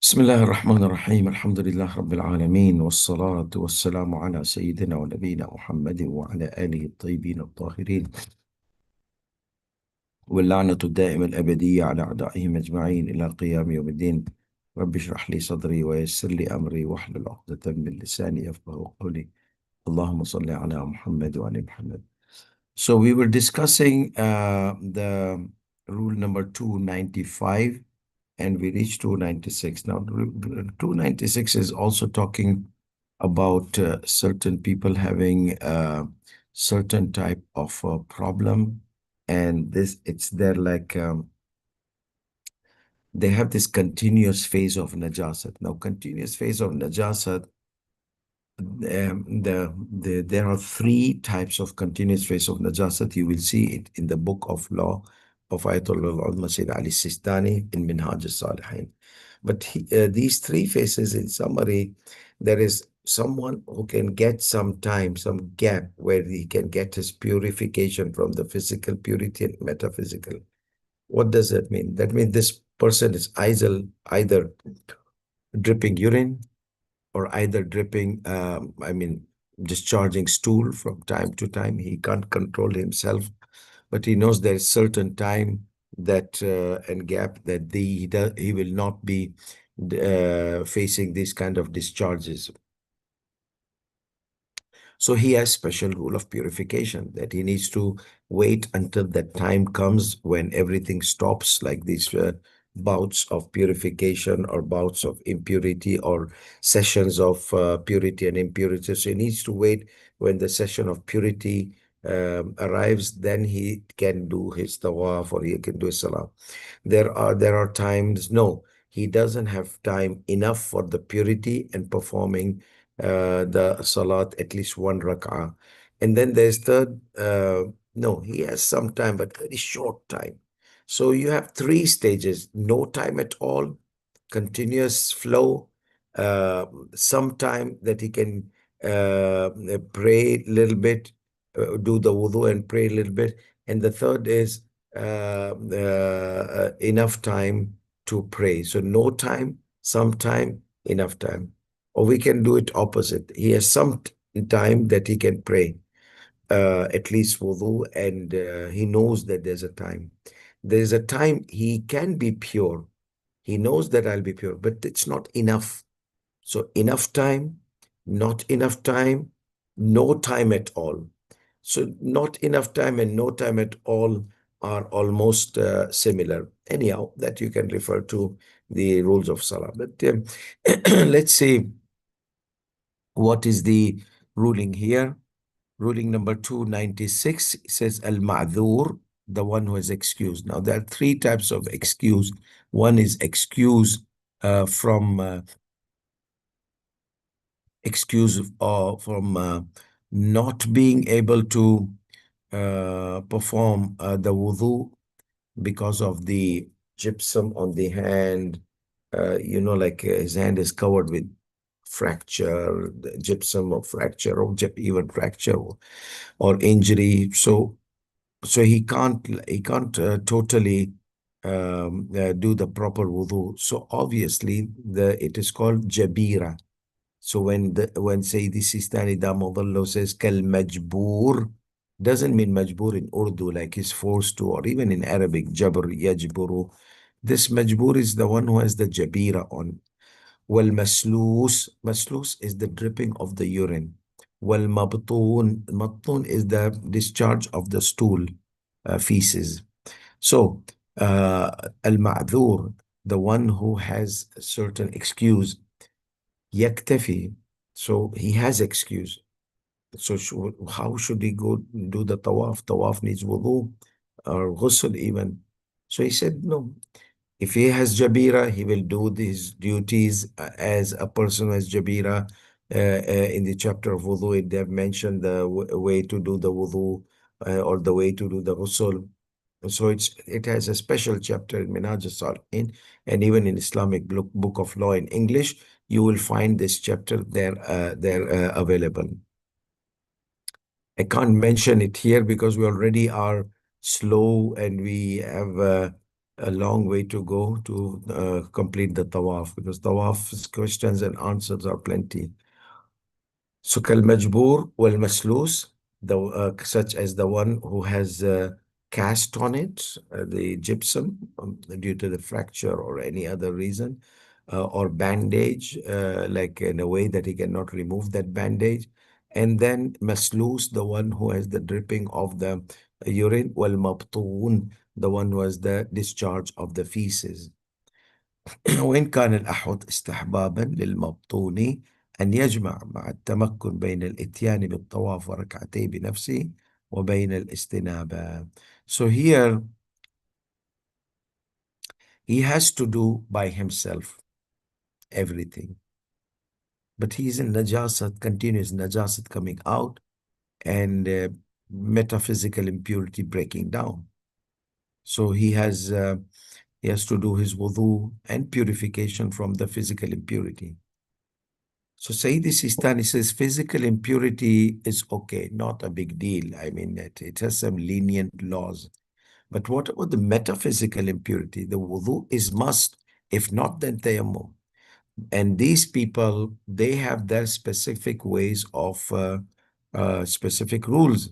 بسم الله الرحمن الرحيم. الحمد لله رب العالمين، والصلاة والسلام على سيدنا ونبينا محمد وعلى آله الطيبين الطاهرين، واللعنة الدائمة الأبدية على أعدائهم أجمعين إلى قيام يوم الدين. رب اشرح لي صدري ويسر لي أمري واحلل عقدة من لساني يفقهوا قولي. اللهم صل على محمد وعلى محمد. So we were discussing the rule number 295, and we reached 296. Now, 296 is also talking about certain people having certain type of problem, and it's there like they have this continuous phase of najasat. Now, continuous phase of najasat, there are three types of continuous phase of najasat. You will see it in the book of law of Ayatollah al-Ulama Sayyid Ali Sistani in Minhaj al-Salihin. But these three phases, in summary, there is someone who can get some time, some gap where he can get his purification from the physical purity and metaphysical. What does that mean? That means this person is either dripping urine, or either dripping, discharging stool from time to time. He can't control himself, but he knows there's certain time that and gap that he will not be facing these kind of discharges. So he has special rule of purification that he needs to wait until that time comes when everything stops, like these bouts of purification or bouts of impurity or sessions of purity and impurity. So he needs to wait when the session of purity arrives, then he can do his tawaf or he can do his salah. There are times, no, he doesn't have time enough for the purity and performing the salat, at least one rak'ah. And then there's third, no, he has some time, but very short time. So you have three stages: no time at all, continuous flow, some time that he can pray a little bit, do the wudu and pray a little bit. And the third is enough time to pray. So no time, some time, enough time. Or we can do it opposite. He has some time that he can pray, at least wudu, and he knows that there's a time. There's a time he can be pure. He knows that I'll be pure, but it's not enough. So enough time, not enough time, no time at all. So not enough time and no time at all are almost similar. Anyhow, that you can refer to the rules of Salah. But let's see what is the ruling here. Ruling number 296 says al-ma'dhur, the one who is excused. Now, there are three types of excuse. One is excuse from not being able to perform the wudu because of the gypsum on the hand. Like his hand is covered with fracture, the gypsum or fracture, or even fracture or injury. So he can't totally do the proper wudu. So obviously it is called jabira. So when Sayyidi Sistani Damodallah says kal majboor, doesn't mean majboor in Urdu like he's forced to, or even in Arabic jabr yajburu. This majboor is the one who has the jabira on. Wal maslus is the dripping of the urine. Wal mabtun is the discharge of the stool, feces. So al ma'dhur, the one who has a certain excuse, yaktafi, so he has excuse. So how should he go do the tawaf? Tawaf needs wudu or ghusl even. So he said, no, if he has jabira, he will do these duties as a person who has jabira. In the chapter of wudu, they have mentioned the way to do the wudu or the way to do the ghusl. So it has a special chapter in Minhaj al-Salihin, and even in Islamic book of law in English, you will find this chapter there available. I can't mention it here because we already are slow and we have a long way to go to complete the tawaf, because tawaf's questions and answers are plenty. So كالمجبور والمسلوس, such as the one who has cast on it, the gypsum, due to the fracture or any other reason, or bandage, like in a way that he cannot remove that bandage. And then maslus, the one who has the dripping of the urine, والمبطون, the one who has the discharge of the feces. وإن كان الأحوط استحبابا للمبطون أن يجمع مع التمكن بين الإتيان بالطواف وركعتيه بنفسه وبين الاستنابة. So here he has to do by himself everything. But he is in najasat, continuous najasat coming out, and metaphysical impurity breaking down. So he has to do his wudu and purification from the physical impurity. So Sayyidi Sistani says physical impurity is okay, not a big deal. I mean, it has some lenient laws. But what about the metaphysical impurity? The wudu is must. If not, then tayammum. And these people, they have their specific ways of specific rules,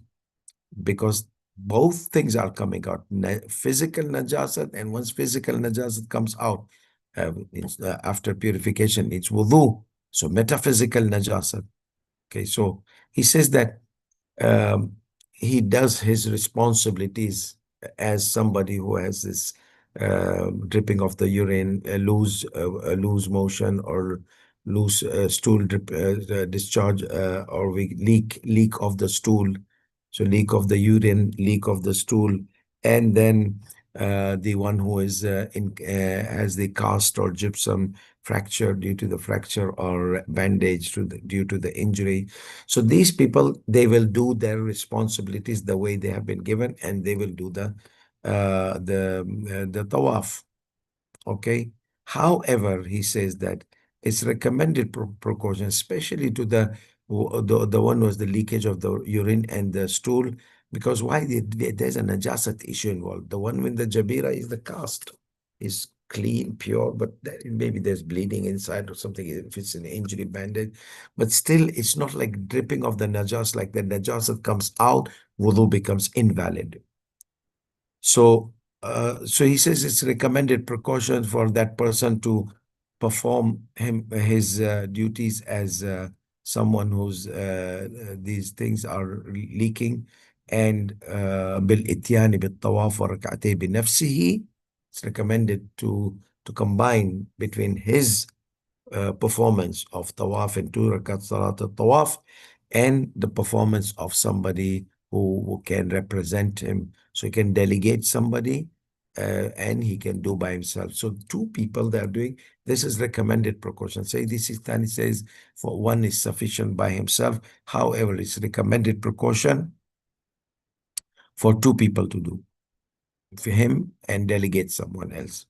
because both things are coming out. Physical najasat, and once physical najasat comes out, after purification, it's wudu. So metaphysical najasat. Okay, so he says that um, he does his responsibilities as somebody who has this dripping of the urine, a loose motion, or loose stool discharge, or we leak of the stool. So leak of the urine, leak of the stool, and then the one who is has the cast or gypsum fracture due to the fracture, or bandage due to the injury. So these people, they will do their responsibilities the way they have been given, and they will do the tawaf. Okay. However, he says that it's recommended precaution, especially to the one was the leakage of the urine and the stool, because why there's a najasat issue involved. The one with the jabira is the cast, is clean, pure, but maybe there's bleeding inside or something if it's an injury bandage. But still, it's not like dripping of the najas, like the najasat comes out, wudu becomes invalid. So he says it's recommended precaution for that person to perform his duties as someone who's these things are leaking, and بالإتيان بالطواف وركعتيه بنفسه. It's recommended to combine between his performance of tawaf and 2 rakat salat al-tawaf, and the performance of somebody who can represent him. So he can delegate somebody, and he can do by himself. So 2 people that are doing this is recommended precaution. Say this is Tani says for one is sufficient by himself. However, it's recommended precaution for 2 people to do, for him and delegate someone else.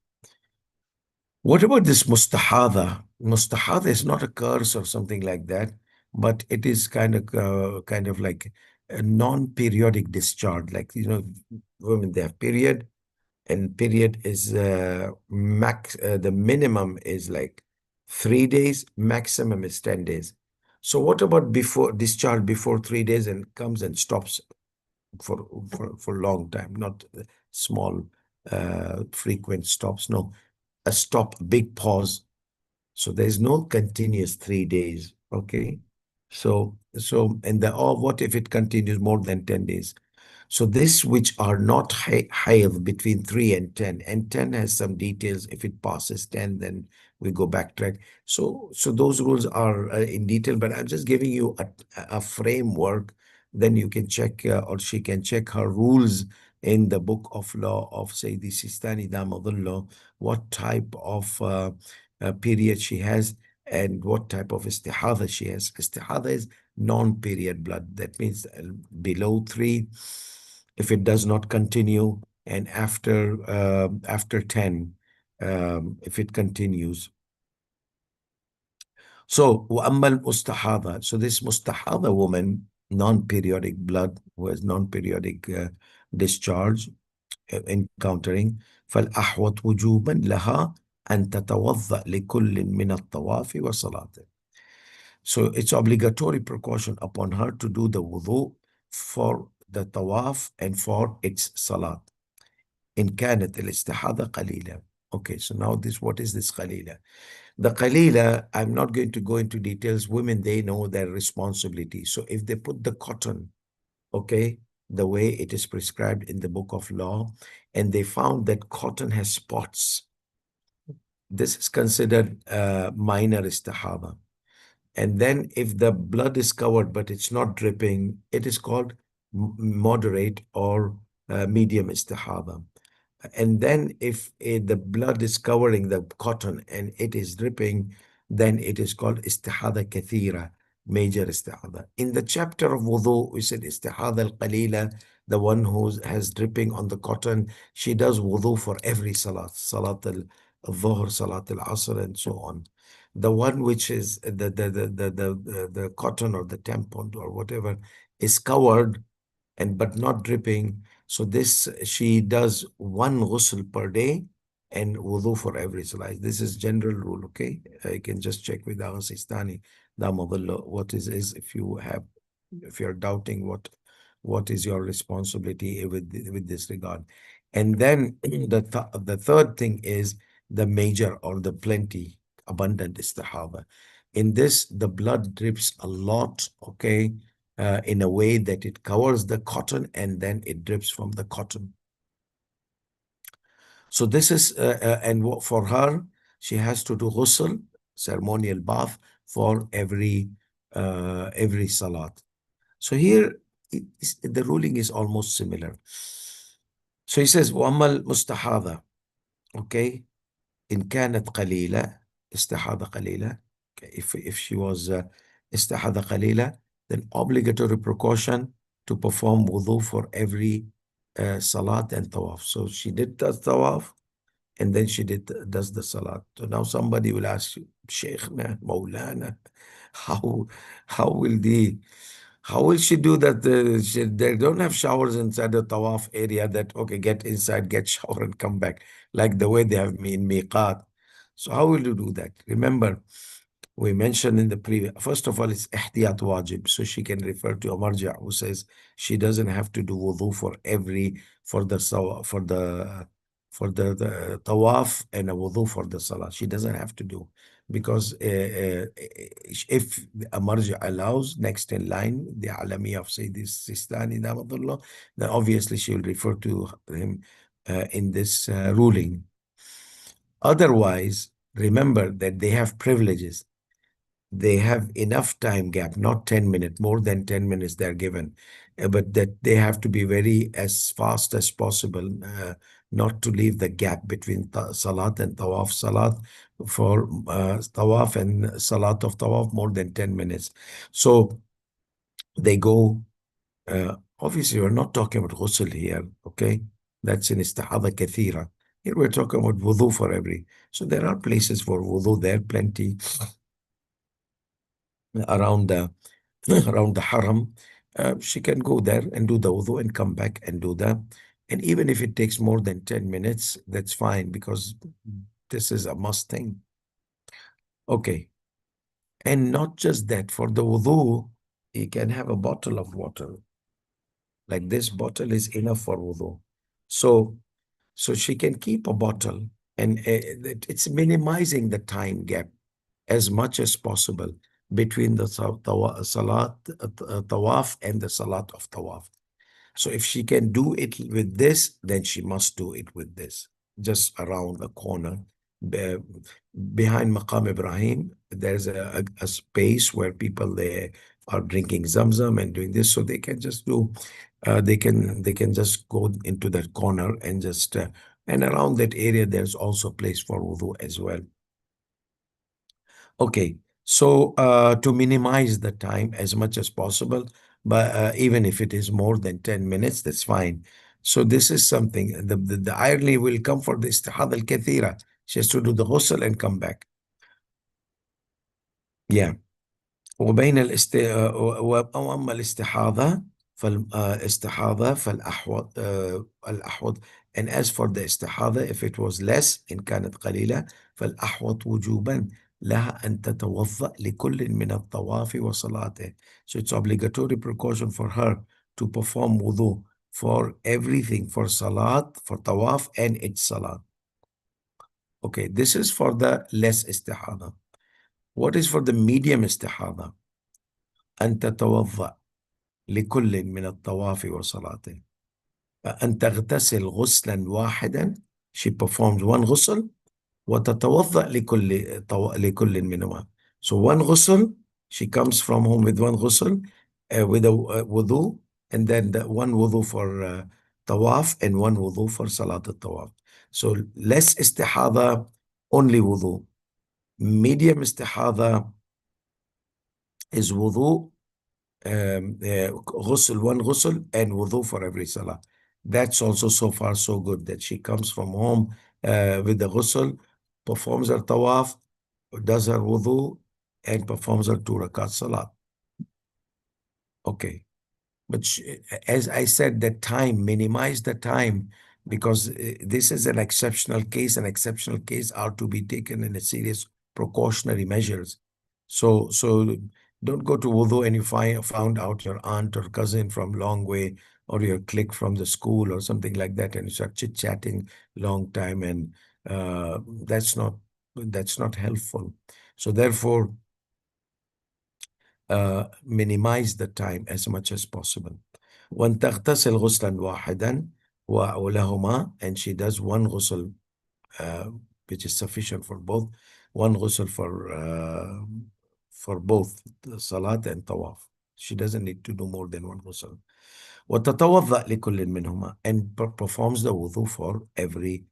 What about this mustahada? Mustahada is not a curse or something like that, but it is kind of like a non-periodic discharge. Like, women, they have period, and period is the minimum is like 3 days, maximum is 10 days. So what about before discharge, before 3 days, and comes and stops for a long time, not small frequent stops. No, a stop, big pause. So there's no continuous 3 days. Okay. And what if it continues more than 10 days? So this, which are not hayd between 3 and 10, and 10 has some details. If it passes 10, then we go backtrack. So those rules are in detail, but I'm just giving you a framework. Then you can check, or she can check her rules in the book of law of Sayyidi Sistani Damadullah, what type of period she has, and what type of istihada she has. Istihada is non-period blood. That means below 3, if it does not continue, and after 10, if it continues. So وأما المستحاضة, so this mustahada woman, non-periodic blood, who has non-periodic discharge, encountering فالأحوط وجوبا لها أن تتوضأ لكل من الطواف وصلاته. So it's obligatory precaution upon her to do the wudu for the tawaf and for its salat. إن كانت الاستحاضة قليلة. Okay, so now what is this qalila? The qalila, I'm not going to go into details. Women, they know their responsibility. So if they put the cotton, okay, the way it is prescribed in the book of law, and they found that cotton has spots, this is considered minor istihada. And then if the blood is covered but it's not dripping, it is called moderate or medium istihada. And then if the blood is covering the cotton and it is dripping, then it is called istihada kathira, major istihada. In the chapter of wudu, we said istihada al-qalila, the one who has dripping on the cotton, she does wudu for every salat, salat al-dhuhr, salat al-asr, and so on. The one which is the cotton or the tampon or whatever is covered and but not dripping. So this, she does one ghusl per day and wudu for every salah. This is general rule, okay? You can just check with our SISTANI, what is if you're doubting what is your responsibility with this regard. And then the third thing is the major or the plenty, abundant istihaba. In this, the blood drips a lot, okay? In a way that it covers the cotton and then it drips from the cotton. So this is, for her, she has to do ghusl, ceremonial bath, for every salat. So here, the ruling is almost similar. So he says, وَأَمَّا الْمُسْتَحَاضَةِ, okay, إن كانت قليلة, استحاضة قليلة, if she was استحاضة قليلة, then obligatory precaution to perform wudu for every salat and tawaf. So she did the tawaf and then she does the salat. So now somebody will ask you, Shaykhna, Maulana, how how will the how will she do that? They don't have showers inside the tawaf area that, okay, get inside, get shower and come back, like the way they have me in miqat. So how will you do that? Remember, we mentioned in the previous, first of all, it's ihtiyat wajib. So she can refer to a marja who says she doesn't have to do wudu for the tawaf and a wudu for the salah. She doesn't have to do, because if a marja allows, next in line, the alami of Sayyidi Sistani, Namadullah, then obviously she will refer to him in this ruling. Otherwise, remember that they have privileges. They have enough time gap, not 10 minutes, more than 10 minutes they're given, but that they have to be very as fast as possible, not to leave the gap between salat and tawaf. Salat for tawaf and salat of tawaf more than 10 minutes. So they go, obviously we're not talking about ghusl here, okay? That's in istihada kathira. Here we're talking about wudu for every. So there are places for wudu there, plenty around the around the haram. She can go there and do the wudu and come back and do that. And even if it takes more than 10 minutes, that's fine, because this is a must thing. Okay. And not just that, for the wudu, you can have a bottle of water. Like this bottle is enough for wudu. So she can keep a bottle, and it's minimizing the time gap as much as possible between the salat tawaf and the salat of tawaf. So if she can do it with this, then she must do it with this. Just around the corner, behind Maqam Ibrahim, there's a space where people they are drinking Zamzam and doing this, so they can just do. They can just go into that corner and just and around that area there's also a place for wudu as well. Okay, so to minimize the time as much as possible, but even if it is more than 10 minutes, that's fine. So this is something, the irony will come for the istihad al-kathira. She has to do the ghusl and come back. Yeah. وبين وأما الاستحاضة فالاستحاضة فالأحوط الأحوط. And as for the استحاضة, if it was less, إن كانت قليلة، فالأحوط وجوبا لها أن تتوضأ لكل من الطواف وصلاته. So it's obligatory precaution for her to perform wudu for everything, for salat, for tawaf, and its salat. Okay, this is for the less istihada. What is for the medium istihada? أن تتوضأ لكل من الطواف وصلاته. أن تغتسل غسلا واحدا. She performs one غسل وتتوضأ لكل منهما. So one غسل, she comes from home with one غسل, with a wudu, and then the one wudu for tawaf and one wudu for salat al-tawaf. So less istihada, only wudu. Medium istihada is wudu, ghusl, one ghusl, and wudu for every salah. That's also so far so good that she comes from home with the ghusl, performs her tawaf, does her wudu, and performs her 2 rakat salah. Okay. But as I said, the time, minimize the time, because this is an exceptional case, and exceptional case are to be taken in a serious precautionary measures. So don't go to wudu and you found out your aunt or cousin from long way, or your clique from the school or something like that, and you start chit-chatting long time, and that's not helpful. So therefore, minimize the time as much as possible. وأن تغتسل غسلا واحدا ولهما, and she does one ghusl, which is sufficient for both. One ghusl for both the salat and tawaf. She doesn't need to do more than one ghusl. وتتوضأ لكل منهما, and performs the wudu for every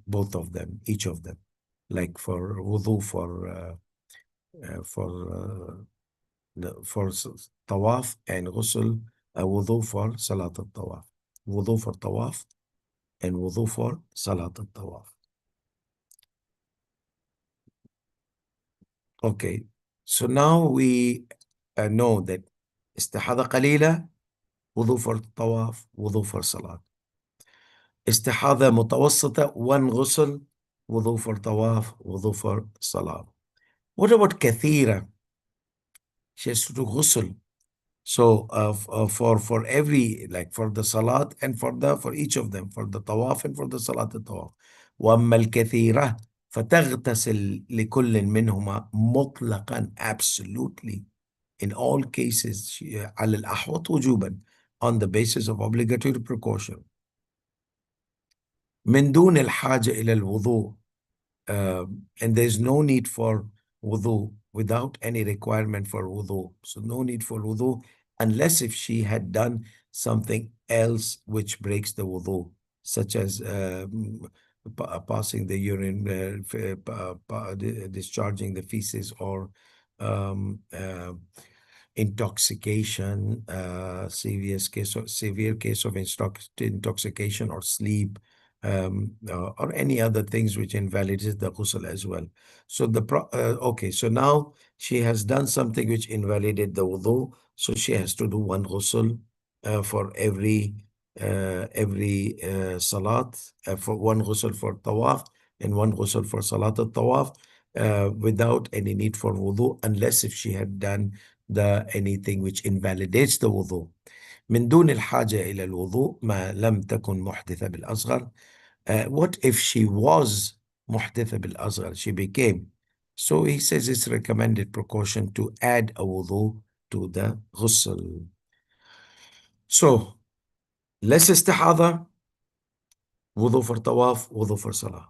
both of them, each of them. Like for wudu for tawaf, and ghusl, wudu for salat al-tawaf. Wudu for tawaf and wudu for salat al-tawaf. Okay, so now we know that istihada qalila, wudu for tawaf, wudu for salat. Istihada mutawassita, one ghusl, wudu for tawaf, wudu for salat. What about kathira? She has to do ghusl. So for every, like for the salat and for each of them, for the tawaf and for the salat al-tawaf. وأما الكثيرة فتغتسل لكل منهما مطلقا, absolutely, in all cases, على الأحوط وجوبا, on the basis of obligatory precaution. من دون الحاجة إلى الوضوء, and there's no need for wudu, without any requirement for wudu. So no need for wudu, unless if she had done something else which breaks the wudu, such as passing the urine, discharging the feces, or um, uh, intoxication, severe case of intoxication, or sleep, or any other things which invalidates the ghusl as well. So okay, so now she has done something which invalidated the wudu, so she has to do one ghusl for every salat, for one ghusl for tawaf and one ghusl for salat al-tawaf, without any need for wudu, unless if she had done anything which invalidates the wudu. من دون الحاجة إلى الوضوء ما لم تكن محدثة بالأصغر. What if she was محدثة بالأصغر? She became. So he says it's recommended precaution to add a wudu to the ghusl. So less istihada, wudu for tawaf, wudu for salah.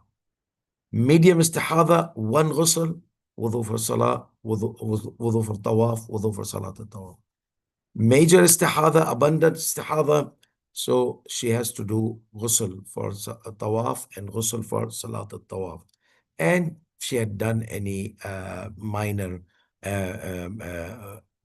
Medium istihada, one ghusl, wudu for salah, wudu for tawaf, wudu for salat al-tawaf. Major istihada, abundant istihada, so she has to do ghusl for tawaf and ghusl for salat al-tawaf. And she had done any minor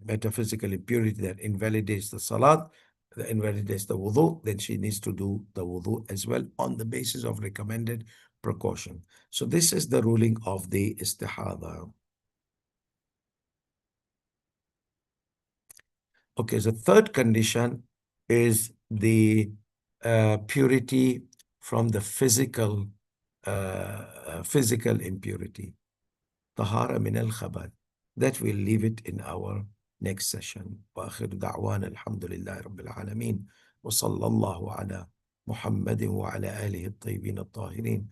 metaphysical impurity that invalidates the salat, that invalidates the wudu, then she needs to do the wudu as well, on the basis of recommended precaution. So this is the ruling of the istihada. Okay, the third condition is the purity from the physical impurity. طهارة من الخبث. That we'll leave it in our next session. وآخر دعوانا الحمد لله رب العالمين وصلى الله على محمد وعلى آله الطيبين الطاهرين.